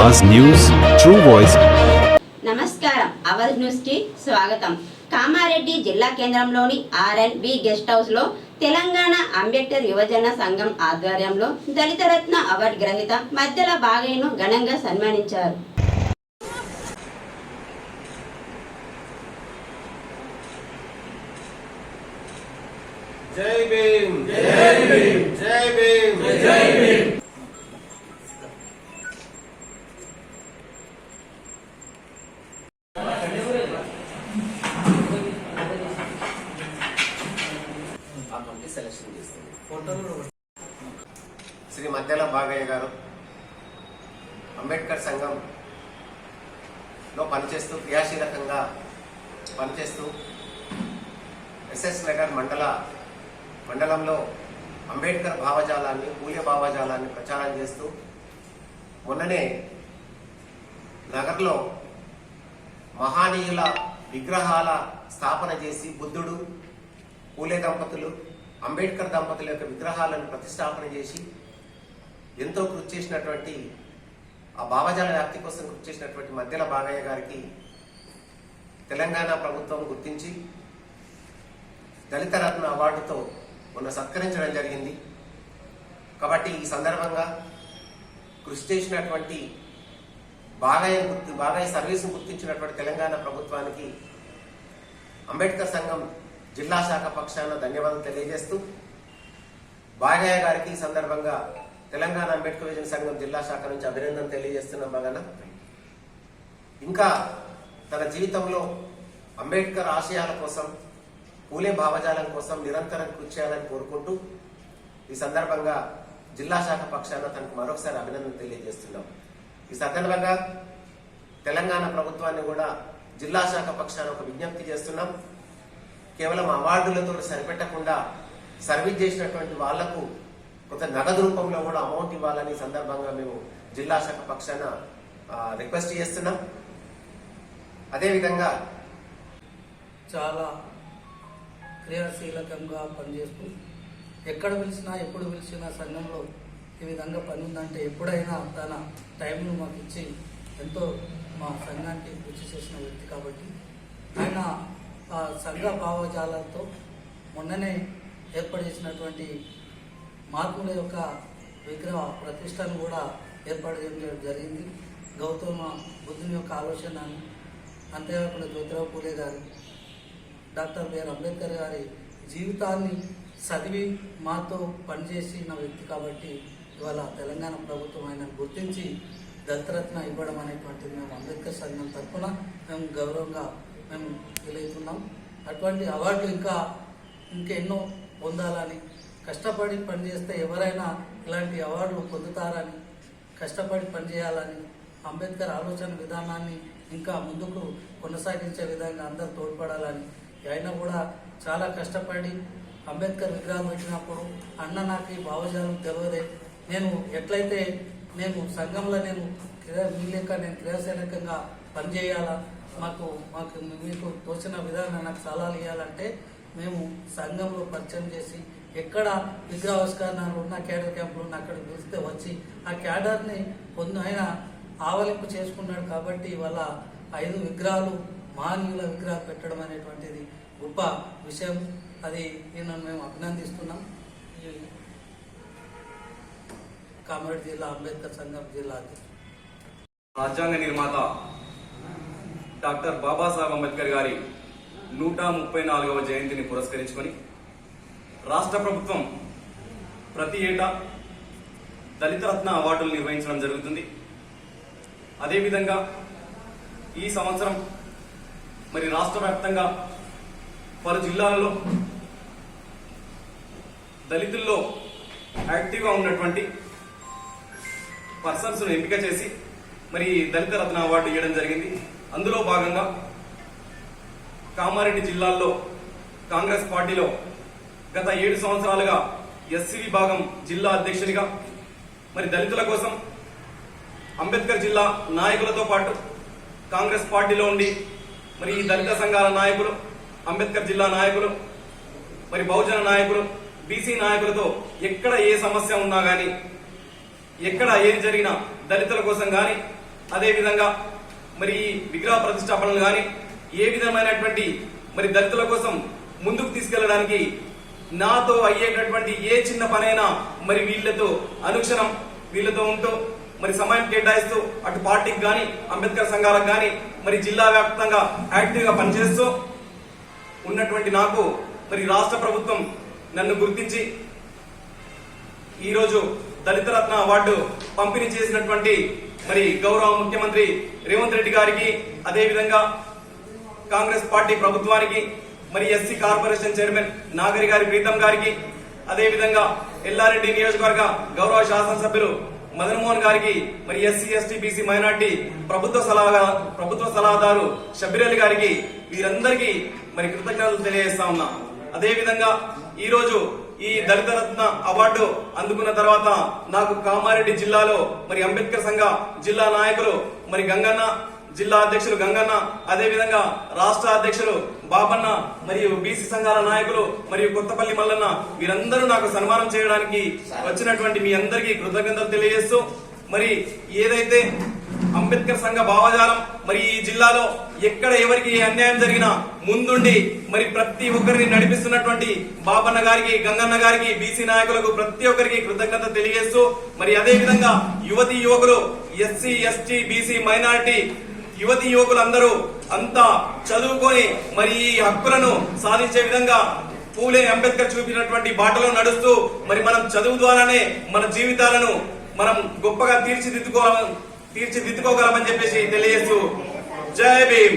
आवाज news true voice. నమస్కారం Awaaz news కి స్వాగతం। కామారెడ్డి జిల్లా కేంద్రంలోని ఆర్ఎన్బి గెస్ట్ హౌస్ లో తెలంగాణ అంబేద్కర్ యువజన సంఘం ఆధ్వర్యంలో దళిత రత్న అవార్డు గ్రహీత మధ్యల బాగయ్యను ఘనంగా సన్మానించారు। జై భీమ్ జై భీమ్ జై భీమ్ జై భీమ్। సెలక్షన్ చేస్తుంది శ్రీ మధ్యల బాగయ్య గారు అంబేద్కర్ సంఘంలో పనిచేస్తూ క్రియాశీలకంగా పనిచేస్తూ ఎస్ఎస్ నగర్ మండలంలో అంబేద్కర్ భావజాలాన్ని పూల్య భావజాలాన్ని ప్రచారం చేస్తూ మొన్ననే నగర్లో మహానీయుల విగ్రహాల స్థాపన చేసి బుద్ధుడు పూలే దంపతులు అంబేద్కర్ దంపతుల యొక్క విగ్రహాలను ప్రతిష్టాపన చేసి ఎంతో కృషి చేసినటువంటి ఆ భావజాల వ్యాప్తి కోసం కృషి చేసినటువంటి మధ్యల బాగయ్య గారికి తెలంగాణ ప్రభుత్వం గుర్తించి దళిత రత్న అవార్డుతో మొన్న సత్కరించడం జరిగింది। కాబట్టి ఈ సందర్భంగా కృషి చేసినటువంటి బాగయ్య సర్వీసును గుర్తించినటువంటి తెలంగాణ ప్రభుత్వానికి అంబేద్కర్ సంఘం జిల్లా శాఖ పక్షాన ధన్యవాదాలు తెలియజేస్తూ బాగయ్య గారికి ఈ సందర్భంగా తెలంగాణ అంబేద్కర్ యువజన సంఘం జిల్లా శాఖ నుంచి అభినందన తెలియజేస్తున్నాం। బాగా ఇంకా తన జీవితంలో అంబేద్కర్ ఆశయాల కోసం పూలే భావజాలం కోసం నిరంతరం కృషి చేయాలని కోరుకుంటూ ఈ సందర్భంగా జిల్లా శాఖ పక్షాన తనకు మరొకసారి అభినందన తెలియజేస్తున్నాం। ఈ సందర్భంగా తెలంగాణ ప్రభుత్వాన్ని కూడా జిల్లా శాఖ పక్షాన ఒక విజ్ఞప్తి చేస్తున్నాం। కేవలం అవార్డులతో సరిపెట్టకుండా సర్వీస్ చేసినటువంటి వాళ్లకు కొంత నగదు రూపంలో కూడా అమౌంట్ ఇవ్వాలని సందర్భంగా మేము జిల్లా శాఖ పక్షాన రిక్వెస్ట్ చేస్తున్నాం। అదేవిధంగా చాలా క్రియాశీలకంగా పనిచేస్తూ ఎక్కడ పిలిచినా ఎప్పుడు పిలిచినా సంఘంలో ఈ విధంగా పని ఉందంటే ఎప్పుడైనా తన టైంను మాకు ఇచ్చి ఎంతో మా సంఘానికి కృషి చేసిన వ్యక్తి కాబట్టి ఆయన ఆ సంఘ భావజాలతో మొన్ననే ఏర్పాటు చేసినటువంటి మార్పుల యొక్క విగ్రహ ప్రతిష్టను కూడా ఏర్పాటు చేయడం జరిగింది। గౌతమ బుద్ధుని యొక్క ఆలోచనను అంతేకాకుండా జ్యోతిరావు పూలే గారు డాక్టర్ బిఆర్ అంబేద్కర్ గారి జీవితాన్ని చదివి మాతో పనిచేసిన వ్యక్తి కాబట్టి ఇవాళ తెలంగాణ ప్రభుత్వం ఆయనను గుర్తించి దళితరత్న ఇవ్వడం అనేటువంటిది మేము అంబేద్కర్ సంఘం తరఫున మేము గౌరవంగా మేము ఫీల్ అవుతున్నాం। అటువంటి అవార్డులు ఇంకెన్నో పొందాలని కష్టపడి పనిచేస్తే ఎవరైనా ఇలాంటి అవార్డులు పొందుతారని కష్టపడి పనిచేయాలని అంబేద్కర్ ఆలోచన విధానాన్ని ఇంకా ముందుకు కొనసాగించే విధంగా అందరూ తోడ్పడాలని ఆయన కూడా చాలా కష్టపడి అంబేద్కర్ విగ్రహం పెట్టినప్పుడు అన్న నాకు ఈ భావజాలం తెలియదే, నేను ఎట్లయితే నేను సంఘంలో నేను క్రియాశీలకంగా పనిచేయాలా, మాకు మీకు తోచిన విధానం నాకు సలహాలు ఇవ్వాలంటే మేము సంఘంలో పరిచయం చేసి ఎక్కడ విగ్రహావిష్కరణలు ఉన్న క్యాడర్ క్యాంపులు ఉన్న అక్కడికి పిలిస్తే వచ్చి ఆ క్యాడర్ని ఆయన ఆవలింపు చేసుకున్నాడు కాబట్టి ఇవాళ 5 విగ్రహాలు మహనీయుల విగ్రహాలు పెట్టడం అనేటువంటిది గొప్ప విషయం। అది ఈయనను మేము అభినందిస్తున్నాం। కామారెడ్డి జిల్లా అంబేద్కర్ సంఘం జిల్లా రాజ్యాంగ నిర్మాత డాక్టర్ బాబాసాహెబ్ అంబేద్కర్ గారి 134వ జయంతిని పురస్కరించుకొని రాష్ట్ర ప్రభుత్వం ప్రతి ఏటా దళిత రత్న అవార్డులు నిర్వహించడం జరుగుతుంది। అదేవిధంగా ఈ సంవత్సరం మరి రాష్ట్ర వ్యాప్తంగా పలు జిల్లాలలో దళితుల్లో యాక్టివ్గా ఉన్నటువంటి పర్సన్స్ ఎంపిక చేసి మరి దళిత రత్న అవార్డు ఇవ్వడం జరిగింది। అందులో భాగంగా కామారెడ్డి జిల్లాల్లో కాంగ్రెస్ పార్టీలో గత 7 సంవత్సరాలుగా ఎస్సీ విభాగం జిల్లా అధ్యక్షునిగా మరి దళితుల కోసం అంబేద్కర్ జిల్లా నాయకులతో పాటు కాంగ్రెస్ పార్టీలో ఉండి మరి ఈ దళిత సంఘాల నాయకులు, అంబేద్కర్ జిల్లా నాయకులు, మరి బహుజన నాయకులు, బీసీ నాయకులతో ఎక్కడ ఏ సమస్య ఉన్నా గానీ, ఎక్కడ ఏది జరిగినా దళితుల కోసం గానీ అదే విధంగా మరి ఈ విగ్రహ ప్రతిష్టాపనలు కానీ ఏ విధమైనటువంటి మరి దళితుల కోసం ముందుకు తీసుకెళ్లడానికి నాతో అయ్యేటటువంటి ఏ చిన్న పనైనా మరి వీళ్ళతో అనుక్షణం వీళ్ళతో ఉంటూ మరి సమయం కేటాయిస్తూ అటు పార్టీకి కానీ అంబేద్కర్ సంఘాలకు కానీ మరి జిల్లా వ్యాప్తంగా యాక్టివ్ గా పనిచేస్తూ ఉన్నటువంటి నాకు మరి రాష్ట్ర ప్రభుత్వం నన్ను గుర్తించి ఈరోజు దళిత రత్న అవార్డు పంపిణీ చేసినటువంటి మరి గౌరవ ముఖ్యమంత్రి రేవంత్ రెడ్డి గారికి, అదే విధంగా కాంగ్రెస్ పార్టీ ప్రభుత్వానికి, మరి ఎస్సీ కార్పొరేషన్ చైర్మన్ నాగరి గారి ప్రీతం గారికి, అదే విధంగా ఎల్లారెడ్డి నియోజకవర్గ గౌరవ శాసనసభ్యులు మదన్ మోహన్ గారికి, మరి ఎస్సీ ఎస్టీ బీసీ మైనార్టీ ప్రభుత్వ సలహాదారు షబ్బీర్ అలీ గారికి, వీరందరికీ మరి కృతజ్ఞతలు తెలియజేస్తా ఉన్నా. అదే విధంగా ఈ రోజు ఈ దళిత రత్న అవార్డు అందుకున్న తర్వాత నాకు కామారెడ్డి జిల్లాలో మరి అంబేద్కర్ సంఘ జిల్లా నాయకులు మరి గంగన్న, జిల్లా అధ్యక్షులు గంగన్న, అదే విధంగా రాష్ట్ర అధ్యక్షులు బాబన్న, మరియు బీసీ సంఘాల నాయకులు మరియు కొత్తపల్లి మల్లన్న, వీరందరూ నాకు సన్మానం చేయడానికి వచ్చినటువంటి మీ అందరికీ కృతజ్ఞతలు తెలియజేస్తూ, మరి ఏదైతే అంబేద్కర్ సంఘ భావజాలం మరి ఈ జిల్లాలో ఎక్కడ ఎవరికి అన్యాయం జరిగినా ముందుండి మరి ప్రతి ఒక్కరిని నడిపిస్తున్నటువంటి బాబన్న గారికి, గంగన్న గారికి, బీసీ నాయకులకు ప్రతి ఒక్కరికి కృతజ్ఞత తెలియజేస్తూ, మరి అదే విధంగా యువతి యువకులు, ఎస్సీ ఎస్టీ బీసీ మైనారిటీ యువతి యువకులందరూ అంతా చదువుకొని మరి ఈ హక్కులను సాధించే విధంగా పూలే అంబేద్కర్ చూపినటువంటి బాటలో నడుస్తూ మరి మనం చదువు ద్వారానే మన జీవితాలను మనం గొప్పగా తీర్చిదిద్దుకోగలమని చెప్పేసి తెలియజేస్తూ జై భీమ్.